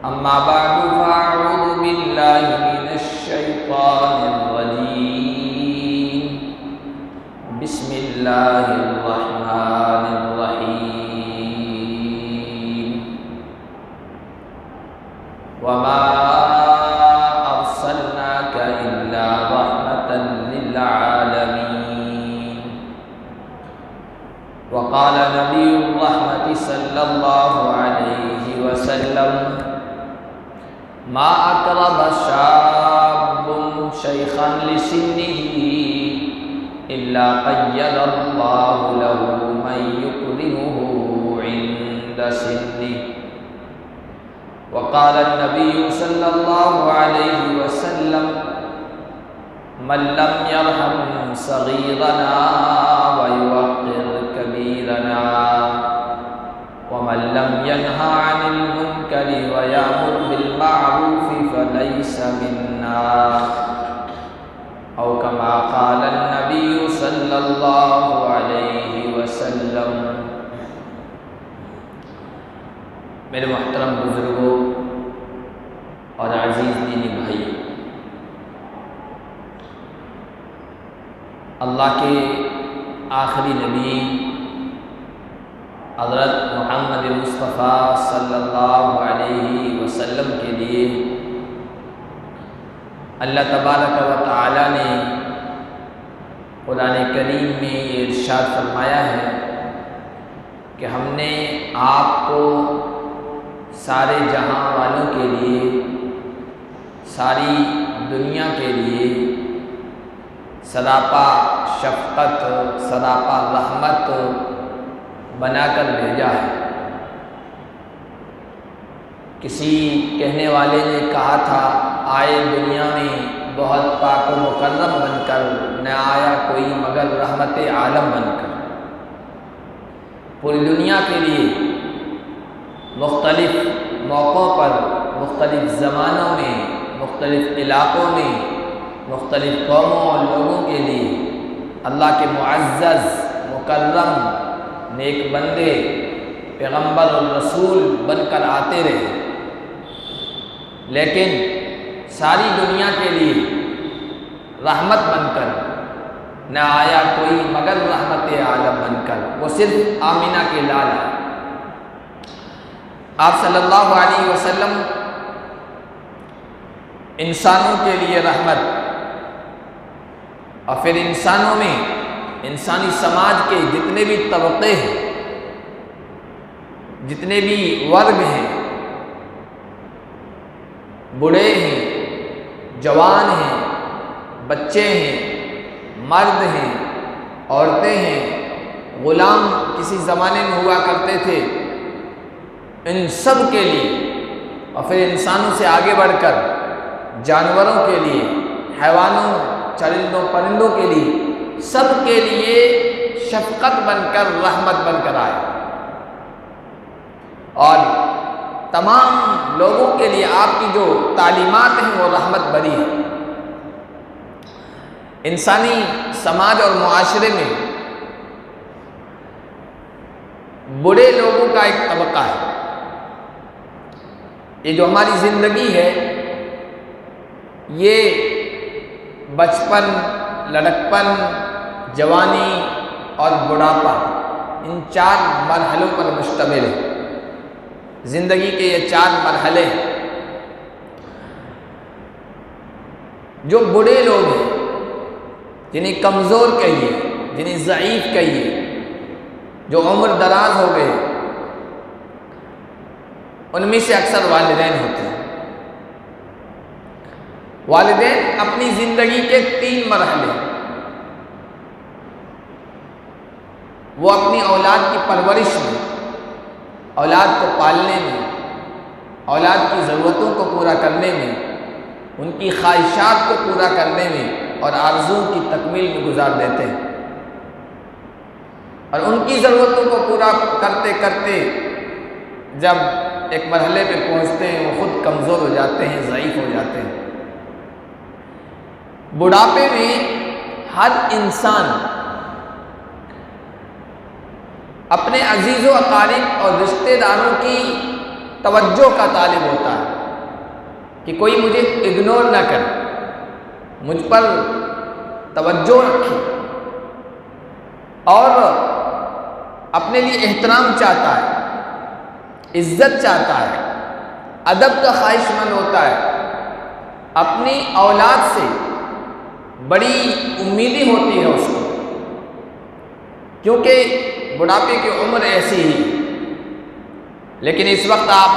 أما بعد فأعوذ بالله من الشيطان الرجيم بسم الله الرحمن الرحيم وما أرسلناك إلا رحمة للعالمين وقال نبي الرحمة صلى الله عليه وسلم ما أقرب شاب شيخا لسنه إلا قيد الله له من يكرمه عند سنه وقال النبي صلى الله عليه وسلم من لم يرحم صغيرنا ويوقر كبيرنا ومن لم ينهى عن المنكر ويأمر بالمعروف فليس منا أو كما قال النبي صلى الله عليه وسلم۔ میرے محترم بزرگوں اور عزیز دینی بھائیوں، اللہ کے آخری نبی حضرت محمد مصطفیٰ صلی اللہ علیہ وسلم کے لیے اللہ تبارک و تعالی نے قرآن کریم میں یہ ارشاد فرمایا ہے کہ ہم نے آپ کو سارے جہاں والوں کے لیے، ساری دنیا کے لیے سراپا شفقت، سراپا رحمت بنا کر بھیجا ہے۔ کسی کہنے والے نے کہا تھا آئے دنیا میں بہت پاک و مکرم بن کر، نہ آیا کوئی مگر رحمت عالم بن کر۔ پوری دنیا کے لیے مختلف موقعوں پر، مختلف زمانوں میں، مختلف علاقوں میں، مختلف قوموں اور لوگوں کے لیے اللہ کے معزز مکرم نیک بندے پیغمبر اور رسول بن کر آتے رہے، لیکن ساری دنیا کے لیے رحمت بن کر نہ آیا کوئی مگر رحمت عالم بن کر۔ وہ صرف آمینہ کے لال ہے۔ آپ صلی اللہ علیہ وسلم انسانوں کے لیے رحمت، اور پھر انسانوں میں، انسانی سماج کے جتنے بھی طبقے ہیں، جتنے بھی ورگ ہیں، بوڑھے ہیں، جوان ہیں، بچے ہیں، مرد ہیں، عورتیں ہیں، غلام کسی زمانے میں ہوا کرتے تھے، ان سب کے لیے، اور پھر انسانوں سے آگے بڑھ کر جانوروں کے لیے، حیوانوں، چرندوں پرندوں کے لیے، سب کے لیے شفقت بن کر، رحمت بن کر آئے، اور تمام لوگوں کے لیے آپ کی جو تعلیمات ہیں وہ رحمت بری ہے۔ انسانی سماج اور معاشرے میں بوڑھے لوگوں کا ایک طبقہ ہے۔ یہ جو ہماری زندگی ہے، یہ بچپن، لڑکپن، جوانی اور بڑھاپا، ان 4 مرحلوں پر مشتمل ہے۔ زندگی کے یہ 4 مرحلے ہیں۔ جو بوڑھے لوگ ہیں، جنہیں کمزور کہیے، جنہیں ضعیف کہیے، جو عمر دراز ہو گئے، ان میں سے اکثر والدین ہوتے ہیں۔ والدین اپنی زندگی کے 3 مرحلے، وہ اپنی اولاد کی پرورش میں، اولاد کو پالنے میں، اولاد کی ضرورتوں کو پورا کرنے میں، ان کی خواہشات کو پورا کرنے میں اور آرزوؤں کی تکمیل میں گزار دیتے ہیں، اور ان کی ضرورتوں کو پورا کرتے کرتے جب ایک مرحلے پہ پہنچتے ہیں وہ خود کمزور ہو جاتے ہیں، ضعیف ہو جاتے ہیں۔ بڑھاپے میں ہر انسان اپنے عزیز و اقارب اور رشتہ داروں کی توجہ کا طالب ہوتا ہے، کہ کوئی مجھے اگنور نہ کرے، مجھ پر توجہ رکھے اور اپنے لیے احترام چاہتا ہے، عزت چاہتا ہے، ادب کا خواہش مند ہوتا ہے، اپنی اولاد سے بڑی امیدیں ہوتی ہے اس کو، کیونکہ بڑھاپے کی عمر ایسی ہی۔ لیکن اس وقت آپ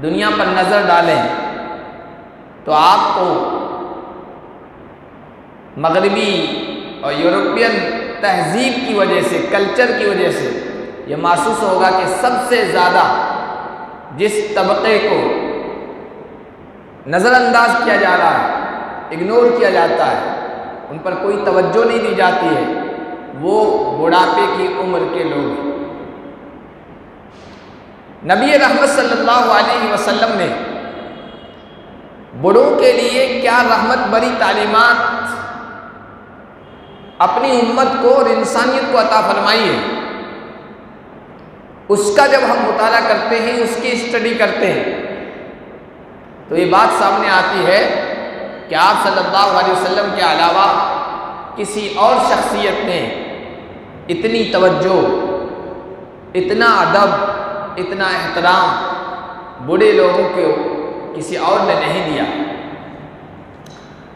دنیا پر نظر ڈالیں تو آپ کو مغربی اور یورپین تہذیب کی وجہ سے، کلچر کی وجہ سے یہ محسوس ہوگا کہ سب سے زیادہ جس طبقے کو نظر انداز کیا جا رہا ہے، اگنور کیا جاتا ہے، ان پر کوئی توجہ نہیں دی جاتی ہے، وہ بڑھاپے کی عمر کے لوگ ہیں۔ نبی رحمت صلی اللہ علیہ وسلم نے بڑوں کے لیے کیا رحمت بری تعلیمات اپنی امت کو اور انسانیت کو عطا فرمائی ہے، اس کا جب ہم مطالعہ کرتے ہیں، اس کی اسٹڈی کرتے ہیں تو یہ بات سامنے آتی ہے کہ آپ صلی اللہ علیہ وسلم کے علاوہ کسی اور شخصیت نے اتنی توجہ، اتنا ادب، اتنا احترام بوڑھے لوگوں کو کسی اور نے نہیں دیا۔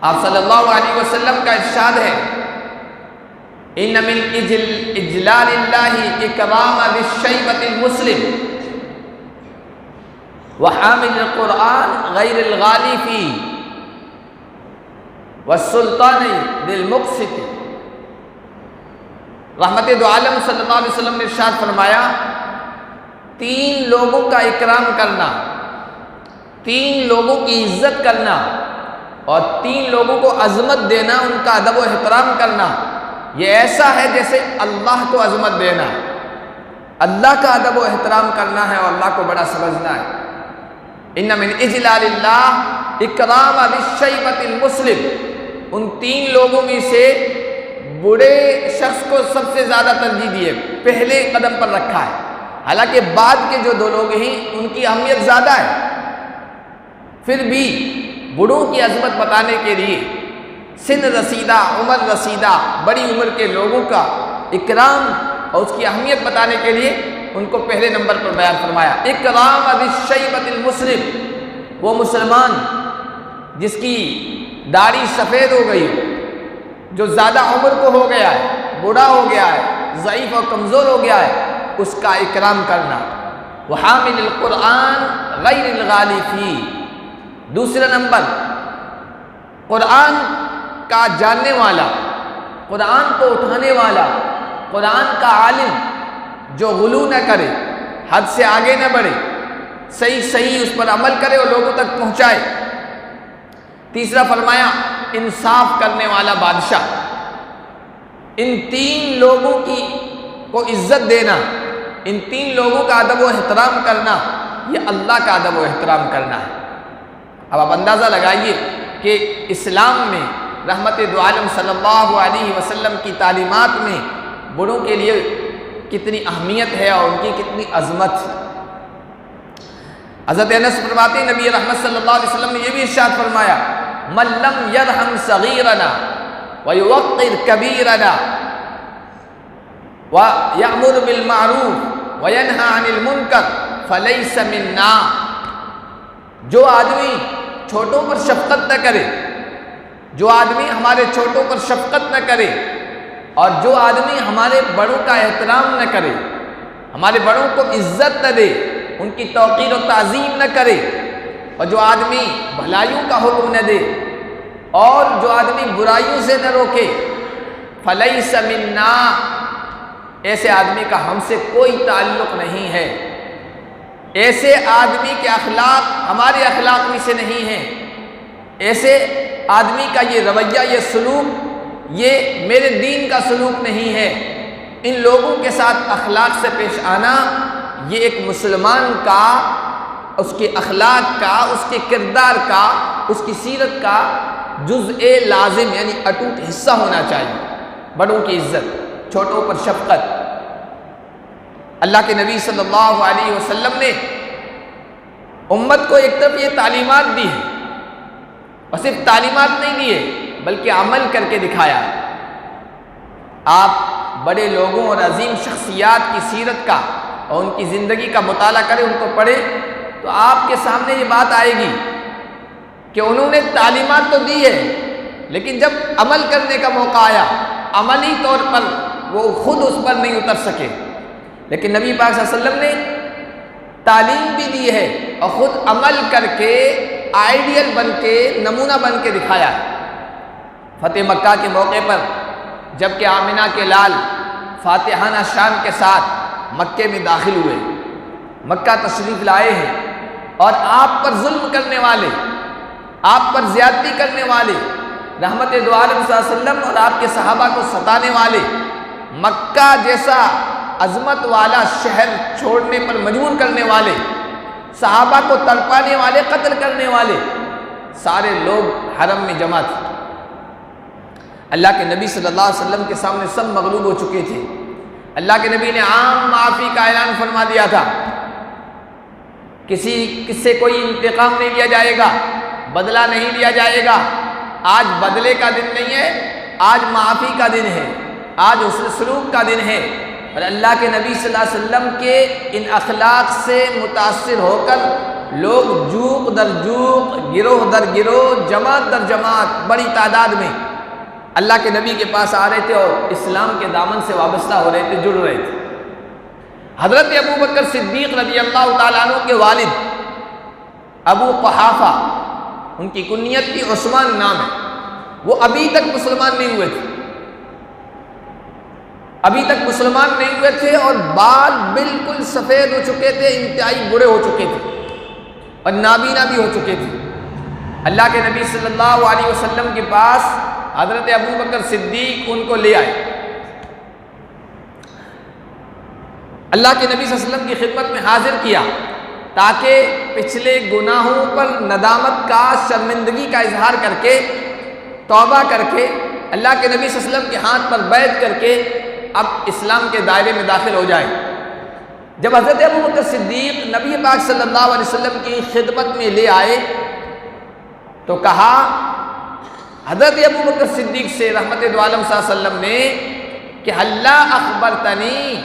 آپ صلی اللہ علیہ وسلم کا ارشاد ہے، ان من اجلال اللہ اکرام بالشیبۃ المسلم وحامل القرآن غیر الغالی فی والسلطان للمقسط۔ رحمت دو عالم صلی اللہ علیہ وسلم نے ارشاد فرمایا، تین لوگوں کا اکرام کرنا، تین لوگوں کی عزت کرنا اور تین لوگوں کو عظمت دینا، ان کا ادب و احترام کرنا، یہ ایسا ہے جیسے اللہ کو عظمت دینا، اللہ کا ادب و احترام کرنا ہے اور اللہ کو بڑا سمجھنا ہے۔ ان من اجلال اللہ اکرام بالشیبۃ المسلم، ان تین لوگوں میں سے بوڑھے شخص کو سب سے زیادہ ترجیح دیے، پہلے قدم پر رکھا ہے، حالانکہ بعد کے جو دو لوگ ہیں ان کی اہمیت زیادہ ہے، پھر بھی بوڑھوں کی عظمت بتانے کے لیے سن رسیدہ، عمر رسیدہ، بڑی عمر کے لوگوں کا اکرام اور اس کی اہمیت بتانے کے لیے ان کو پہلے نمبر پر بیان فرمایا۔ اکرام بالشیبۃ المسلم، وہ مسلمان جس کی داڑھی سفید ہو گئی، جو زیادہ عمر کو ہو گیا ہے، بوڑھا ہو گیا ہے، ضعیف اور کمزور ہو گیا ہے، اس کا اکرام کرنا۔ وحامل القرآن غیر الغالی فی، دوسرا نمبر قرآن کا جاننے والا، قرآن کو اٹھانے والا، قرآن کا عالم جو غلو نہ کرے، حد سے آگے نہ بڑھے، صحیح اس پر عمل کرے اور لوگوں تک پہنچائے۔ تیسرا فرمایا انصاف کرنے والا بادشاہ۔ ان تین لوگوں کو عزت دینا، ان تین لوگوں کا ادب و احترام کرنا، یہ اللہ کا ادب و احترام کرنا ہے۔ اب آپ اندازہ لگائیے کہ اسلام میں رحمت دو عالم صلی اللہ علیہ وسلم کی تعلیمات میں بڑوں کے لیے کتنی اہمیت ہے اور ان کی کتنی عظمت ہے۔ حضرت انس فرماتے ہیں نبی رحمت صلی اللہ علیہ وسلم نے یہ بھی ارشاد فرمایا، من لم یرحم صغیرنا ویوقر کبیرنا ویأمر بالمعروف وینہی عن المنکر فلیس منا۔ جو آدمی چھوٹوں پر شفقت نہ کرے، جو آدمی ہمارے چھوٹوں پر شفقت نہ کرے اور جو آدمی ہمارے بڑوں کا احترام نہ کرے، ہمارے بڑوں کو عزت نہ دے، ان کی توقیر و تعظیم نہ کرے، اور جو آدمی بھلائیوں کا حکم نہ دے اور جو آدمی برائیوں سے نہ روکے، فلیس منا، ایسے آدمی کا ہم سے کوئی تعلق نہیں ہے، ایسے آدمی کے اخلاق ہمارے اخلاق میں سے نہیں ہیں، ایسے آدمی کا یہ رویہ، یہ سلوک، یہ میرے دین کا سلوک نہیں ہے۔ ان لوگوں کے ساتھ اخلاق سے پیش آنا، یہ ایک مسلمان کا، اس کے اخلاق کا، اس کے کردار کا، اس کی سیرت کا جزء لازم یعنی اٹوٹ حصہ ہونا چاہیے۔ بڑوں کی عزت، چھوٹوں پر شفقت۔ اللہ کے نبی صلی اللہ علیہ وسلم نے امت کو ایک طرف یہ تعلیمات دی ہے، اور صرف تعلیمات نہیں دیے بلکہ عمل کر کے دکھایا ہے۔ آپ بڑے لوگوں اور عظیم شخصیات کی سیرت کا اور ان کی زندگی کا مطالعہ کریں، ان کو پڑھیں، تو آپ کے سامنے یہ بات آئے گی کہ انہوں نے تعلیمات تو دی ہے، لیکن جب عمل کرنے کا موقع آیا عملی طور پر وہ خود اس پر نہیں اتر سکے۔ لیکن نبی پاک صلی اللہ علیہ وسلم نے تعلیم بھی دی ہے اور خود عمل کر کے آئیڈیل بن کے، نمونہ بن کے دکھایا ہے۔ فتح مکہ کے موقع پر جب کہ آمنہ کے لال فاتحانہ شان کے ساتھ مکے میں داخل ہوئے، مکہ تشریف لائے ہیں، اور آپ پر ظلم کرنے والے، آپ پر زیادتی کرنے والے، رحمت دو عالم صلی اللہ علیہ وسلم اور آپ کے صحابہ کو ستانے والے، مکہ جیسا عظمت والا شہر چھوڑنے پر مجبور کرنے والے، صحابہ کو تڑپانے والے، قتل کرنے والے، سارے لوگ حرم میں جمع تھے۔ اللہ کے نبی صلی اللہ علیہ وسلم کے سامنے سب مغلوب ہو چکے تھے۔ اللہ کے نبی نے عام معافی کا اعلان فرما دیا تھا، کس سے کوئی انتقام نہیں لیا جائے گا، بدلہ نہیں لیا جائے گا۔ آج بدلے کا دن نہیں ہے، آج معافی کا دن ہے، آج حسن سلوک کا دن ہے۔ اور اللہ کے نبی صلی اللہ علیہ وسلم کے ان اخلاق سے متاثر ہو کر لوگ جوق در جوق، گروہ در گروہ، جماعت در جماعت، بڑی تعداد میں اللہ کے نبی کے پاس آ رہے تھے اور اسلام کے دامن سے وابستہ ہو رہے تھے، جڑ رہے تھے۔ حضرت ابو بکر صدیق رضی اللہ تعالیٰ عنہ کے والد ابو قحافہ، ان کی کنیت کی عثمان نام ہے، وہ ابھی تک مسلمان نہیں ہوئے تھے، ابھی تک مسلمان نہیں ہوئے تھے، اور بال بالکل سفید ہو چکے تھے، انتہائی بوڑھے ہو چکے تھے اور نابینا بھی ہو چکے تھے۔ اللہ کے نبی صلی اللہ علیہ وسلم کے پاس حضرت ابو بکر صدیق ان کو لے آئے، اللہ کے نبی صلی اللہ علیہ وسلم کی خدمت میں حاضر کیا تاکہ پچھلے گناہوں پر ندامت کا، شرمندگی کا اظہار کر کے، توبہ کر کے، اللہ کے نبی صلی اللہ علیہ وسلم کے ہاتھ پر بیعت کر کے اب اسلام کے دائرے میں داخل ہو جائیں۔ جب حضرت ابو بکر صدیق نبی پاک صلی اللہ علیہ وسلم کی خدمت میں لے آئے تو کہا حضرت ابو بکر صدیق سے رحمت دو عالم صلی اللہ علیہ وسلم نے کہ اللہ اخبرتنی،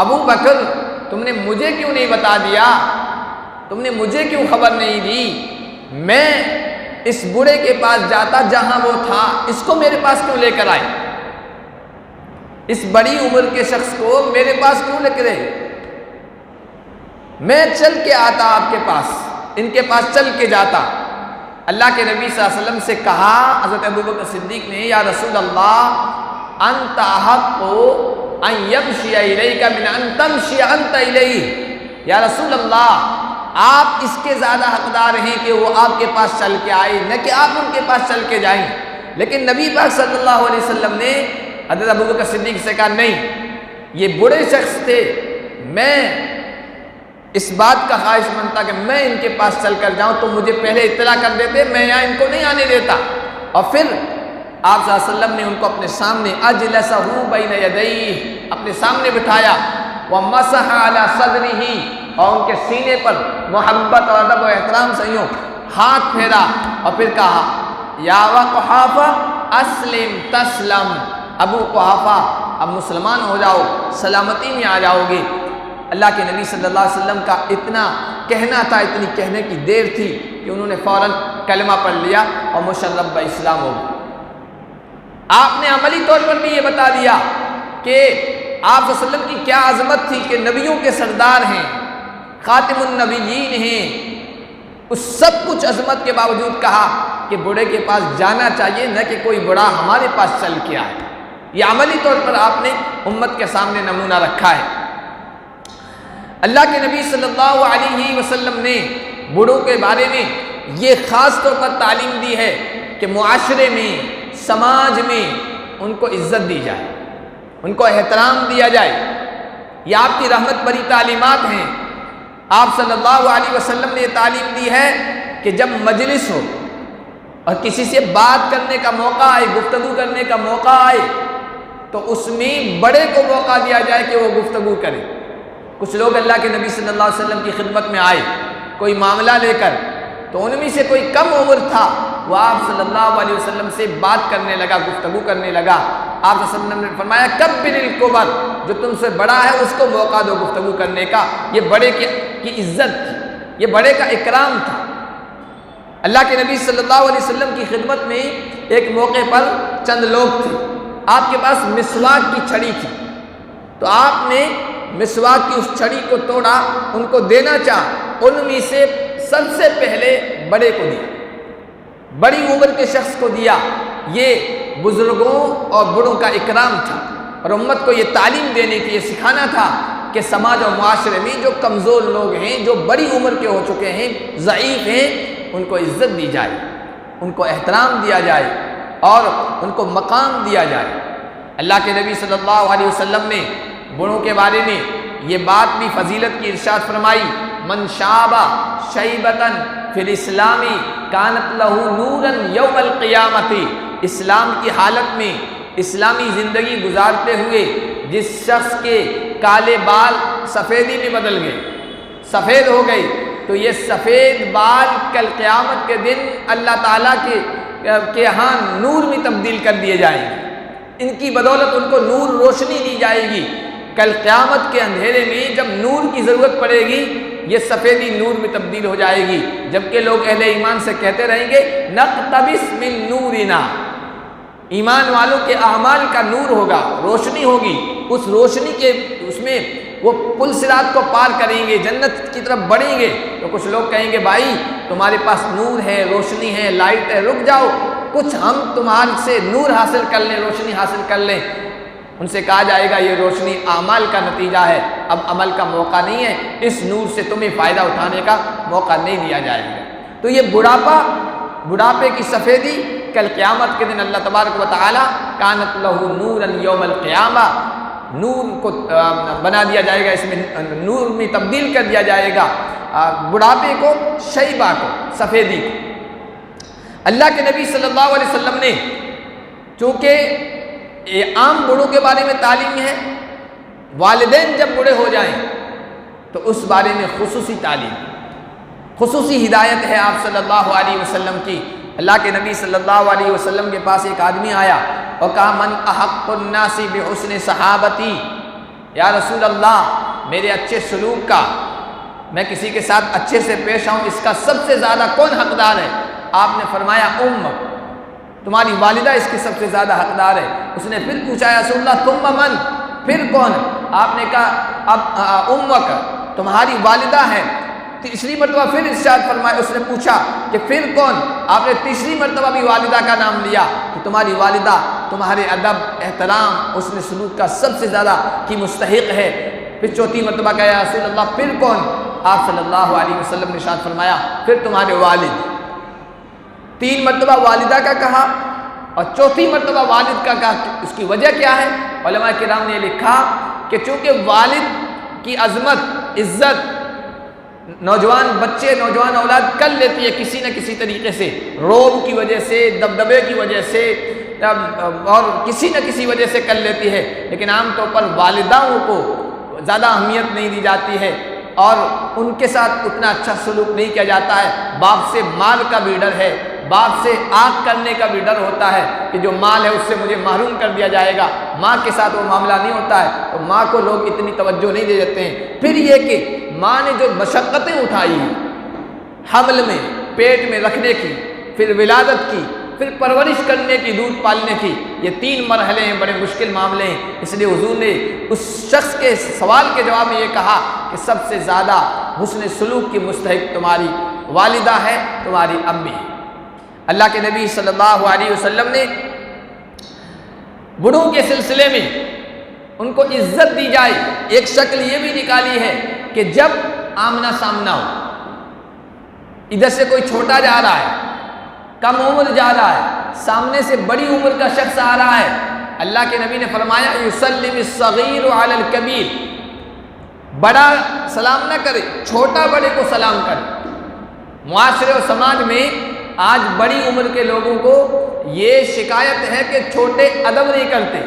ابو بکر تم نے مجھے کیوں نہیں بتا دیا، تم نے مجھے کیوں خبر نہیں دی، میں اس بوڑھے کے پاس جاتا جہاں وہ تھا، اس کو میرے پاس کیوں لے کر آئے، اس بڑی عمر کے شخص کو میرے پاس کیوں لے کر آئے، میں چل کے آتا آپ کے پاس، ان کے پاس چل کے جاتا۔ اللہ کے نبی صلی اللہ علیہ وسلم سے کہا حضرت ابو بکر صدیق نے، یا رسول اللہ انت احق ان یمشی الیک من ان تمشی انت الیہ، یا رسول اللہ آپ اس کے زیادہ حقدار ہیں کہ وہ آپ کے پاس چل کے آئے، نہ کہ آپ ان کے پاس چل کے جائیں۔ لیکن نبی پاک صلی اللہ علیہ وسلم نے حضرت ابو بکر صدیق سے کہا نہیں، یہ بڑے شخص تھے، میں اس بات کا خواہش مند تھا کہ میں ان کے پاس چل کر جاؤں تو مجھے پہلے اطلاع کر دیتے، میں یہاں ان کو نہیں آنے دیتا۔ اور پھر آپ صلی اللہ علیہ وسلم نے ان کو اپنے سامنے اجلسہ بین یدیہ، اپنے سامنے بٹھایا، ومسح علی صدرہ، اور ان کے سینے پر محبت اور ادب و احترام سے یوں ہاتھ پھیرا، اور پھر کہا یا قحافہ اسلم تسلم، ابو قحافہ اب مسلمان ہو جاؤ، سلامتی میں آ جاؤ گے۔ اللہ کے نبی صلی اللہ علیہ وسلم کا اتنا کہنا تھا، اتنی کہنے کی دیر تھی کہ انہوں نے فوراً کلمہ پڑھ لیا اور مشرف باسلام ہو گئے۔ آپ نے عملی طور پر بھی یہ بتا دیا کہ آپ صلی اللہ علیہ وسلم کی کیا عظمت تھی کہ نبیوں کے سردار ہیں، خاتم النبیین ہیں، اس سب کچھ عظمت کے باوجود کہا کہ بوڑھے کے پاس جانا چاہیے، نہ کہ کوئی بوڑھا ہمارے پاس چل کے آئے۔ یہ عملی طور پر آپ نے امت کے سامنے نمونہ رکھا ہے۔ اللہ کے نبی صلی اللہ علیہ وسلم نے بوڑھوں کے بارے میں یہ خاص طور پر تعلیم دی ہے کہ معاشرے میں، سماج میں ان کو عزت دی جائے، ان کو احترام دیا جائے۔ یہ آپ کی رحمت بری تعلیمات ہیں۔ آپ صلی اللہ علیہ وسلم نے یہ تعلیم دی ہے کہ جب مجلس ہو اور کسی سے بات کرنے کا موقع آئے، گفتگو کرنے کا موقع آئے، تو اس میں بڑے کو موقع دیا جائے کہ وہ گفتگو کرے۔ کچھ لوگ اللہ کے نبی صلی اللہ علیہ وسلم کی خدمت میں آئے، کوئی معاملہ لے کر، تو ان میں سے کوئی کم عمر تھا، وہ آپ صلی اللہ علیہ وسلم سے بات کرنے لگا، گفتگو کرنے لگا۔ آپ صلی اللہ علیہ وسلم نے فرمایا کبر الکبر، جو تم سے بڑا ہے اس کو موقع دو گفتگو کرنے کا، یہ بڑے کی عزت تھی، یہ بڑے کا اکرام تھا۔ اللہ کے نبی صلی اللہ علیہ وسلم کی خدمت میں ایک موقع پر چند لوگ تھے، آپ کے پاس مسواک کی چھڑی تھی، تو آپ نے مسواک کی اس چھڑی کو توڑا، ان کو دینا چاہا، ان میں سے سب سے پہلے بڑے کو دیا، بڑی عمر کے شخص کو دیا۔ یہ بزرگوں اور بڑوں کا اکرام تھا، اور امت کو یہ تعلیم دینے کی، یہ سکھانا تھا کہ سماج اور معاشرے میں جو کمزور لوگ ہیں، جو بڑی عمر کے ہو چکے ہیں، ضعیف ہیں، ان کو عزت دی جائے، ان کو احترام دیا جائے اور ان کو مقام دیا جائے۔ اللہ کے نبی صلی اللہ علیہ وسلم نے بڑوں کے بارے میں یہ بات بھی فضیلت کی ارشاد فرمائی، من شابہ شیبتن فی الاسلام کانت لہ نورا یوم القیامت، اسلام کی حالت میں اسلامی زندگی گزارتے ہوئے جس شخص کے کالے بال سفیدی میں بدل گئے، سفید ہو گئے، تو یہ سفید بال کل قیامت کے دن اللہ تعالیٰ کے ہاں نور میں تبدیل کر دیے جائیں گے، ان کی بدولت ان کو نور روشنی دی جائے گی۔ کل قیامت کے اندھیرے میں جب نور کی ضرورت پڑے گی، یہ سفیدی نور میں تبدیل ہو جائے گی، جبکہ لوگ اہل ایمان سے کہتے رہیں گے نقتبس من نورنا، ایمان والوں کے اعمال کا نور ہوگا، روشنی ہوگی، اس روشنی کے اس میں وہ پل صراط کو پار کریں گے، جنت کی طرف بڑھیں گے، تو کچھ لوگ کہیں گے بھائی تمہارے پاس نور ہے، روشنی ہے، لائٹ ہے، رک جاؤ، کچھ ہم تمہارے سے نور حاصل کر لیں، روشنی حاصل کر لیں۔ ان سے کہا جائے گا یہ روشنی اعمال کا نتیجہ ہے، اب عمل کا موقع نہیں ہے، اس نور سے تمہیں فائدہ اٹھانے کا موقع نہیں دیا جائے گا۔ تو یہ بڑھاپے کی سفیدی کل قیامت کے دن اللہ تبارک و تعالی کانت لہ نورا یوم القیامہ، نور کو بنا دیا جائے گا، اس میں نور میں تبدیل کر دیا جائے گا، بڑھاپے کو، شیبہ کو، سفیدی کو۔ اللہ کے نبی صلی اللہ علیہ وسلم نے چونکہ یہ عام بوڑھوں کے بارے میں تعلیم ہے، والدین جب بوڑھے ہو جائیں تو اس بارے میں خصوصی تعلیم، خصوصی ہدایت ہے آپ صلی اللہ علیہ وسلم کی۔ اللہ کے نبی صلی اللہ علیہ وسلم کے پاس ایک آدمی آیا اور کہا من احق الناس بحسن صحابتی، یا رسول اللہ میرے اچھے سلوک کا، میں کسی کے ساتھ اچھے سے پیش آؤں، اس کا سب سے زیادہ کون حقدار ہے؟ آپ نے فرمایا تمہاری والدہ اس کی سب سے زیادہ حقدار ہے۔ اس نے پھر پوچھا یا رسول اللہ ثم من، پھر کون؟ آپ نے کہا اب امک، تمہاری والدہ ہے۔ تیسری مرتبہ پھر ارشاد فرمایا، اس نے پوچھا کہ پھر کون؟ آپ نے تیسری مرتبہ بھی والدہ کا نام لیا کہ تمہاری والدہ تمہارے ادب، احترام، حسن سلوک کا سب سے زیادہ کی مستحق ہے۔ پھر چوتھی مرتبہ کہا یا رسول اللہ پھر کون؟ آپ صلی اللہ علیہ وسلم نے ارشاد فرمایا پھر تمہارے والد۔ 3 مرتبہ والدہ کا کہا اور چوتھی مرتبہ والد کا کہا، اس کی وجہ کیا ہے؟ علماء کرام نے لکھا کہ چونکہ والد کی عظمت، عزت نوجوان بچے، نوجوان اولاد کر لیتی ہے کسی نہ کسی طریقے سے، روب کی وجہ سے، دبدبے کی وجہ سے اور کسی نہ کسی وجہ سے کر لیتی ہے، لیکن عام طور پر والداؤں کو زیادہ اہمیت نہیں دی جاتی ہے اور ان کے ساتھ اتنا اچھا سلوک نہیں کیا جاتا ہے۔ باپ سے مال کا بھی ڈر ہے، باپ سے آنکھ کرنے کا بھی ڈر ہوتا ہے کہ جو مال ہے اس سے مجھے محروم کر دیا جائے گا، ماں کے ساتھ وہ معاملہ نہیں ہوتا ہے، تو ماں کو لوگ اتنی توجہ نہیں دے دیتے ہیں۔ پھر یہ کہ ماں نے جو مشقتیں اٹھائی ہیں حمل میں، پیٹ میں رکھنے کی، پھر ولادت کی، پھر پرورش کرنے کی، دودھ پالنے کی، یہ 3 مرحلے ہیں، بڑے مشکل معاملے ہیں۔ اس لیے حضور نے اس شخص کے سوال کے جواب میں یہ کہا کہ سب سے زیادہ حسن سلوک کی مستحق تمہاری والدہ ہے، تمہاری امی ہے۔ اللہ کے نبی صلی اللہ علیہ وسلم نے بڑھوں کے سلسلے میں ان کو عزت دی جائے ایک شکل یہ بھی نکالی ہے کہ جب آمنا سامنا ہو، ادھر سے کوئی چھوٹا جا رہا ہے، کم عمر جا رہا ہے، سامنے سے بڑی عمر کا شخص آ رہا ہے، اللہ کے نبی نے فرمایا یسلم الصغیر علی الکبیر، بڑا سلام نہ کرے، چھوٹا بڑے کو سلام کرے۔ معاشرے و سماج میں آج بڑی عمر کے لوگوں کو یہ شکایت ہے کہ چھوٹے ادب نہیں کرتے،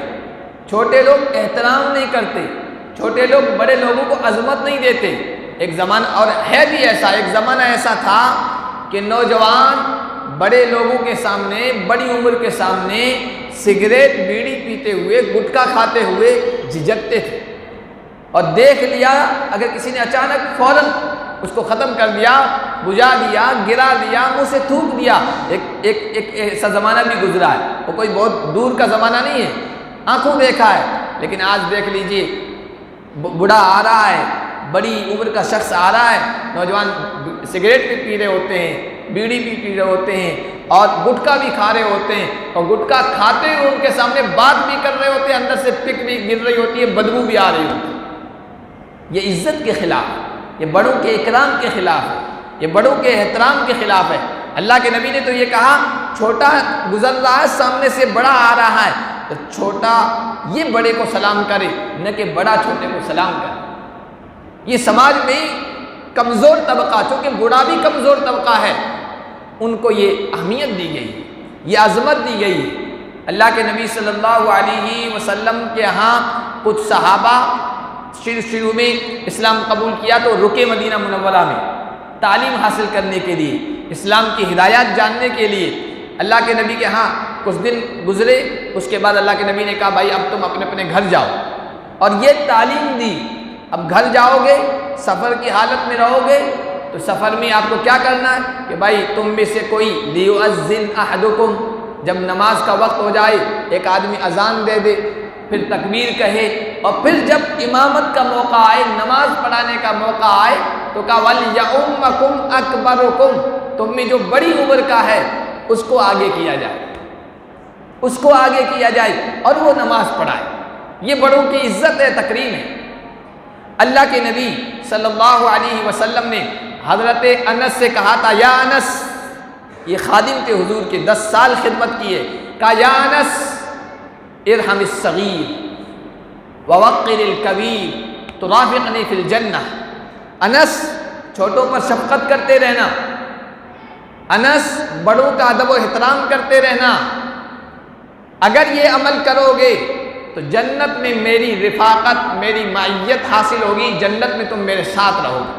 چھوٹے لوگ احترام نہیں کرتے، چھوٹے لوگ بڑے لوگوں کو عظمت نہیں دیتے۔ ایک زمانہ، اور ہے بھی ایسا، ایک زمانہ ایسا تھا کہ نوجوان بڑے لوگوں کے سامنے، بڑی عمر کے سامنے سگریٹ بیڑی پیتے ہوئے، گٹکا کھاتے ہوئے جھجکتے تھے، اور دیکھ لیا اگر کسی نے اچانک فوراً اس کو ختم کر دیا، بجھا دیا، گرا دیا، منہ سے تھوک دیا۔ ایک ایسا زمانہ بھی گزرا ہے، وہ کوئی بہت دور کا زمانہ نہیں ہے، آنکھوں دیکھا ہے۔ لیکن آج دیکھ لیجئے، بوڑھا آ رہا ہے، بڑی عمر کا شخص آ رہا ہے، نوجوان سگریٹ بھی پی رہے ہوتے ہیں، بیڑی بھی پی رہے ہوتے ہیں، اور گٹکا بھی کھا رہے ہوتے ہیں، اور گٹکا کھاتے ہوئے ان کے سامنے بات بھی کر رہے ہوتے ہیں، اندر سے پک بھی گر رہی ہوتی ہے، بدبو بھی آ رہی ہوتی ہے۔ یہ عزت کے خلاف، یہ بڑوں کے اکرام کے خلاف ہے، یہ بڑوں کے احترام کے خلاف ہے۔ اللہ کے نبی نے تو یہ کہا، چھوٹا گزر رہا ہے، سامنے سے بڑا آ رہا ہے، تو چھوٹا یہ بڑے کو سلام کرے، نہ کہ بڑا چھوٹے کو سلام کرے۔ یہ سماج میں کمزور طبقہ، چونکہ بوڑھا بھی کمزور طبقہ ہے، ان کو یہ اہمیت دی گئی، یہ عظمت دی گئی۔ اللہ کے نبی صلی اللہ علیہ وسلم کے ہاں کچھ صحابہ شروع میں اسلام قبول کیا تو رکے مدینہ منورہ میں تعلیم حاصل کرنے کے لیے، اسلام کی ہدایات جاننے کے لیے۔ اللہ کے نبی کے ہاں کچھ دن گزرے، اس کے بعد اللہ کے نبی نے کہا بھائی اب تم اپنے اپنے گھر جاؤ، اور یہ تعلیم دی۔ اب گھر جاؤ گے، سفر کی حالت میں رہو گے، تو سفر میں آپ کو کیا کرنا ہے کہ بھائی تم میں سے کوئی لیؤذن احدکم، جب نماز کا وقت ہو جائے ایک آدمی اذان دے دے، پھر تکبیر کہے، اور پھر جب امامت کا موقع آئے، نماز پڑھانے کا موقع آئے تو کہا وَلْيَؤُمَّكُمْ أَكْبَرُكُمْ، تم میں جو بڑی عمر کا ہے اس کو آگے کیا جائے، اس کو آگے کیا جائے اور وہ نماز پڑھائے۔ یہ بڑوں کی عزت ہے، تکریم ہے۔ اللہ کے نبی صلی اللہ علیہ وسلم نے حضرت انس سے کہا تھا، یا انس، یہ خادم تھے حضور کے، 10 سال خدمت کی ہے، کہا یا انس ارحم الصغیر ووقر الکبیر ترافقنی فی الجنہ، انس چھوٹوں پر شفقت کرتے رہنا، انس بڑوں کا ادب و احترام کرتے رہنا، اگر یہ عمل کرو گے تو جنت میں میری رفاقت، میری معیت حاصل ہوگی، جنت میں تم میرے ساتھ رہو گے۔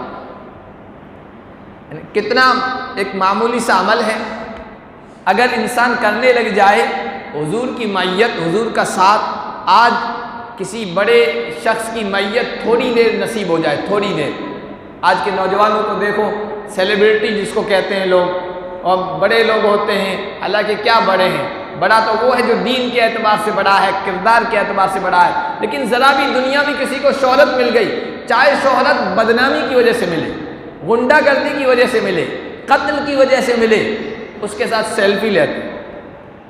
کتنا ایک معمولی سا عمل ہے، اگر انسان کرنے لگ جائے، حضور کی معیت، حضور کا ساتھ۔ آج کسی بڑے شخص کی معیت تھوڑی دیر نصیب ہو جائے، تھوڑی دیر، آج کے نوجوانوں کو دیکھو، سیلیبریٹی جس کو کہتے ہیں لوگ، اور بڑے لوگ ہوتے ہیں، حالانکہ کیا بڑے ہیں، بڑا تو وہ ہے جو دین کے اعتبار سے بڑا ہے، کردار کے اعتبار سے بڑا ہے، لیکن ذرا بھی دنیا میں کسی کو شہرت مل گئی، چاہے شہرت بدنامی کی وجہ سے ملے، غنڈہ گردی کی وجہ سے ملے، قتل کی وجہ سے ملے، اس کے ساتھ سیلفی لیتے ہیں،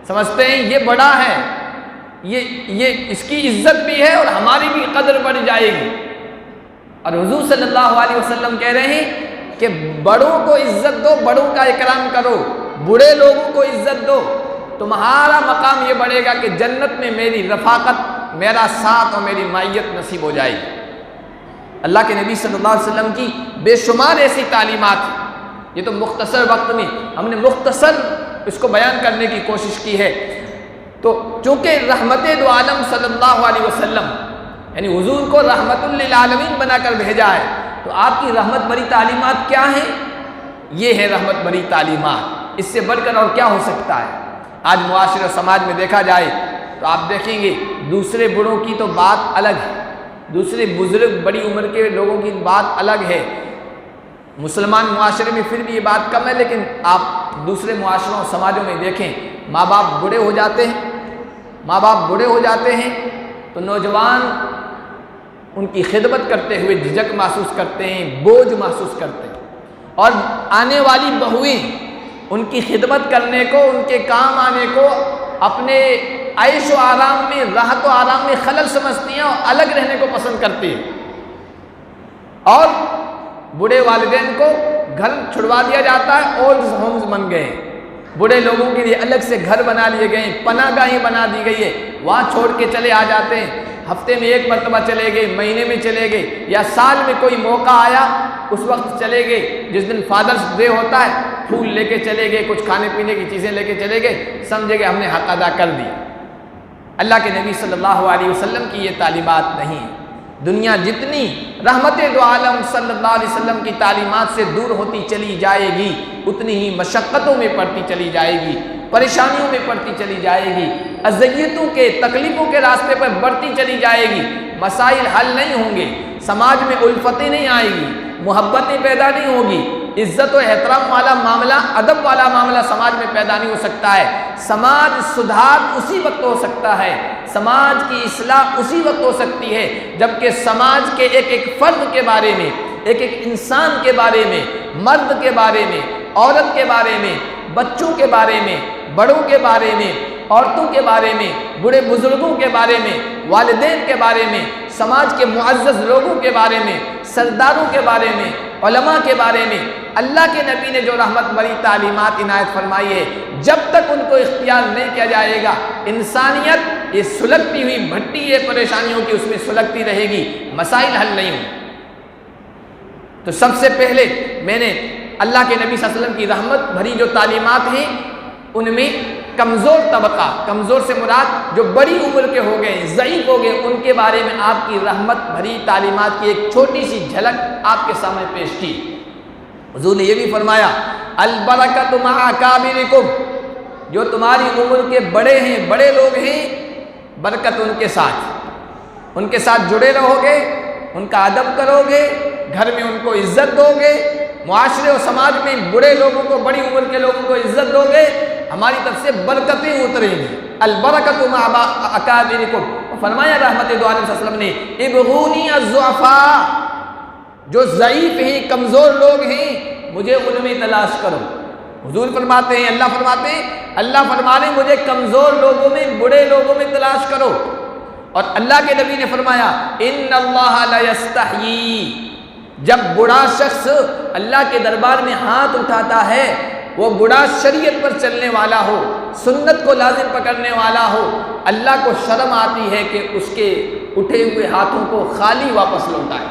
سمجھتے ہیں یہ بڑا ہے، یہ اس کی عزت بھی ہے اور ہماری بھی قدر بڑھ جائے گی۔ اور حضور صلی اللہ علیہ وسلم کہہ رہے ہیں کہ بڑوں کو عزت دو، بڑوں کا اکرام کرو، بوڑھے لوگوں کو عزت دو، تمہارا مقام یہ بڑھے گا کہ جنت میں میری رفاقت، میرا ساتھ اور میری معیت نصیب ہو جائے گی۔ اللہ کے نبی صلی اللہ علیہ وسلم کی بے شمار ایسی تعلیمات ہیں، یہ تو مختصر وقت میں ہم نے مختصر اس کو بیان کرنے کی کوشش کی ہے۔ تو چونکہ رحمت دو عالم صلی اللہ علیہ وسلم، یعنی حضور کو رحمت للعالمین بنا کر بھیجا ہے، تو آپ کی رحمت بری تعلیمات کیا ہیں؟ یہ ہے رحمت بری تعلیمات، اس سے بڑھ کر اور کیا ہو سکتا ہے؟ آج معاشرے و سماج میں دیکھا جائے تو آپ دیکھیں گے دوسرے بڑوں کی تو بات الگ ہے، دوسرے بزرگ بڑی عمر کے لوگوں کی بات الگ ہے۔ مسلمان معاشرے میں پھر بھی یہ بات کم ہے، لیکن آپ دوسرے معاشروں اور سماجوں میں دیکھیں، ماں باپ بوڑھے ہو جاتے ہیں، ماں باپ بوڑھے ہو جاتے ہیں تو نوجوان ان کی خدمت کرتے ہوئے جھجک محسوس کرتے ہیں، بوجھ محسوس کرتے ہیں، اور آنے والی بہویں ان کی خدمت کرنے کو، ان کے کام آنے کو اپنے عیش و آرام میں، راحت و آرام میں خلل سمجھتی ہیں اور الگ رہنے کو پسند کرتی ہیں، اور بوڑھے والدین کو گھر چھڑوا دیا جاتا ہے، اولڈ ہومز بن گئے ہیں، بوڑھے لوگوں کے لیے الگ سے گھر بنا لیے گئے ہیں، پناہ گاہیں بنا دی گئی ہے، وہاں چھوڑ کے چلے آ جاتے ہیں، ہفتے میں ایک مرتبہ چلے گئے، مہینے میں چلے گئے، یا سال میں کوئی موقع آیا اس وقت چلے گئے، جس دن فادرز ڈے ہوتا ہے پھول لے کے چلے گئے، کچھ کھانے پینے کی چیزیں لے کے چلے گئے، سمجھے کہ ہم نے حق ادا کر دیا۔ اللہ کے نبی صلی اللہ علیہ وسلم کی یہ تعلیمات نہیں ہے۔ دنیا جتنی رحمت دو عالم صلی اللہ علیہ وسلم کی تعلیمات سے دور ہوتی چلی جائے گی اتنی ہی مشقتوں میں پڑتی چلی جائے گی، پریشانیوں میں پڑتی چلی جائے گی، اذیتوں کے تکلیفوں کے راستے پر بڑھتی چلی جائے گی، مسائل حل نہیں ہوں گے، سماج میں الفتیں نہیں آئے گی، محبتیں پیدا نہیں ہوگی، عزت و احترام والا معاملہ، ادب والا معاملہ سماج میں پیدا نہیں ہو سکتا ہے۔ سماج سدھار اسی وقت ہو سکتا ہے، سماج کی اصلاح اسی وقت ہو سکتی ہے جبکہ سماج کے ایک ایک فرد کے بارے میں، ایک ایک انسان کے بارے میں، مرد کے بارے میں، عورت کے بارے میں، بچوں کے بارے میں، بڑوں کے بارے میں، عورتوں کے بارے میں، بڑے بزرگوں کے بارے میں، والدین کے بارے میں، سماج کے معزز لوگوں کے بارے میں، سرداروں کے بارے میں، علماء کے بارے میں اللہ کے نبی نے جو رحمت بری تعلیمات عنایت فرمائی ہے، جب تک ان کو اختیار نہیں کیا جائے گا، انسانیت یہ سلگتی ہوئی بھٹی ہے پریشانیوں کی، اس میں سلگتی رہے گی، مسائل حل نہیں ہوں۔ تو سب سے پہلے میں نے اللہ کے نبی صلی اللہ علیہ وسلم کی رحمت بھری جو تعلیمات ہیں ان میں کمزور طبقہ، کمزور سے مراد جو بڑی عمر کے ہو گئے، ضعیف ہو گئے، ان کے بارے میں آپ کی رحمت بھری تعلیمات کی ایک چھوٹی سی جھلک آپ کے سامنے پیش کی۔ حضور نے یہ بھی فرمایا البرکۃ مع اکابرکم، جو تمہاری عمر کے بڑے ہیں، بڑے لوگ ہیں، برکت ان کے ساتھ جڑے رہو گے، ان کا ادب کرو گے، گھر میں ان کو عزت دو گے، معاشرے اور سماج میں بڑے لوگوں کو، بڑی عمر کے لوگوں کو عزت دو گے، ہماری طرف سے برکتیں اتریں گی۔ البرکۃ مع اکابرکم، فرمایا رحمت دو عالم صلی اللہ علیہ وسلم نے ابغونی الضعفاء، جو ضعیف ہیں، کمزور لوگ ہیں، مجھے ان میں تلاش کرو۔ حضور فرماتے ہیں، اللہ فرما رہے ہیں مجھے کمزور لوگوں میں، بڑے لوگوں میں تلاش کرو۔ اور اللہ کے نبی نے فرمایا ان اللہ لا یستحیی، جب بڑا شخص اللہ کے دربار میں ہاتھ اٹھاتا ہے، وہ بڑا شریعت پر چلنے والا ہو، سنت کو لازم پکڑنے والا ہو، اللہ کو شرم آتی ہے کہ اس کے اٹھے ہوئے ہاتھوں کو خالی واپس لوٹائے۔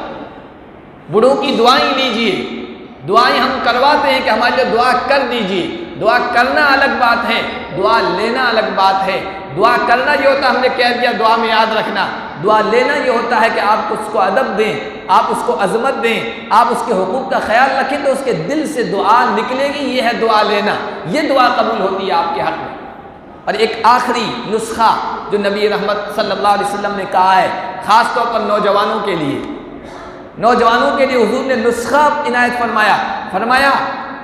بڑوں کی دعائیں لیجئے، دعائیں ہم کرواتے ہیں کہ ہمارے لیے دعا کر دیجئے، دعا کرنا الگ بات ہے، دعا لینا الگ بات ہے۔ دعا کرنا یہ ہوتا ہے ہم نے کہہ دیا دعا میں یاد رکھنا، دعا لینا یہ ہوتا ہے کہ آپ اس کو ادب دیں، آپ اس کو عظمت دیں، آپ اس کے حقوق کا خیال رکھیں تو اس کے دل سے دعا نکلے گی، یہ ہے دعا لینا، یہ دعا قبول ہوتی ہے آپ کے حق میں۔ اور ایک آخری نسخہ جو نبی رحمت صلی اللہ علیہ وسلم نے کہا ہے، خاص طور پر نوجوانوں کے لیے حضور نے نسخہ عنایت فرمایا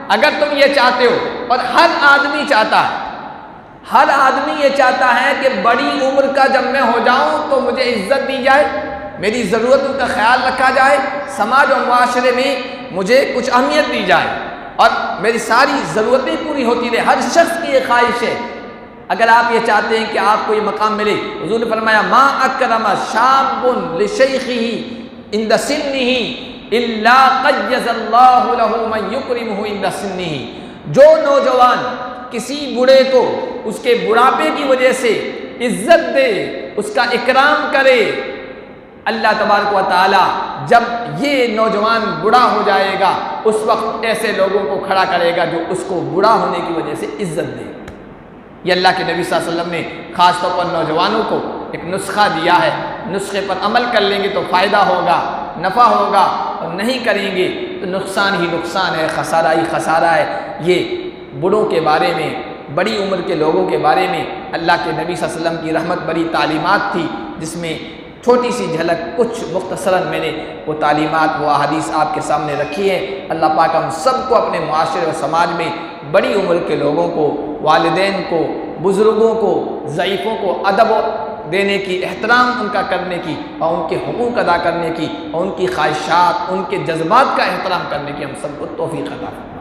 اگر تم یہ چاہتے ہو، اور ہر آدمی یہ چاہتا ہے کہ بڑی عمر کا جب میں ہو جاؤں تو مجھے عزت دی جائے، میری ضرورتوں کا خیال رکھا جائے، سماج و معاشرے میں مجھے کچھ اہمیت دی جائے اور میری ساری ضرورتیں پوری ہوتی رہے، ہر شخص کی یہ خواہش ہے۔ اگر آپ یہ چاہتے ہیں کہ آپ کو یہ مقام ملے، حضور نے فرمایا ما اکرم شاب لشیخہ عند سنہ الا قیض اللہ لہ من یکرمہ عند سنہ، جو نوجوان کسی بوڑھے کو اس کے بڑھاپے کی وجہ سے عزت دے، اس کا اکرام کرے، اللہ تبارک و تعالی جب یہ نوجوان بوڑھا ہو جائے گا اس وقت ایسے لوگوں کو کھڑا کرے گا جو اس کو بوڑھا ہونے کی وجہ سے عزت دے۔ یہ اللہ کے نبی صلی اللہ علیہ وسلم نے خاص طور پر نوجوانوں کو ایک نسخہ دیا ہے، نسخے پر عمل کر لیں گے تو فائدہ ہوگا، نفع ہوگا، اور نہیں کریں گے تو نقصان ہی نقصان ہے، خسارہ ہی خسارہ ہے۔ یہ بڑوں کے بارے میں، بڑی عمر کے لوگوں کے بارے میں اللہ کے نبی صلی اللہ علیہ وسلم کی رحمت بری تعلیمات تھی، جس میں چھوٹی سی جھلک کچھ مختصراً میں نے وہ تعلیمات، وہ احادیث آپ کے سامنے رکھی ہے۔ اللہ پاک ہم سب کو اپنے معاشرے اور سماج میں بڑی عمر کے لوگوں کو، والدین کو، بزرگوں کو، ضعیفوں کو ادب دینے کی، احترام ان کا کرنے کی، اور ان کے حقوق ادا کرنے کی، اور ان کی خواہشات، ان کے جذبات کا احترام کرنے کی ہم سب کو توفیق عطا فرمائے۔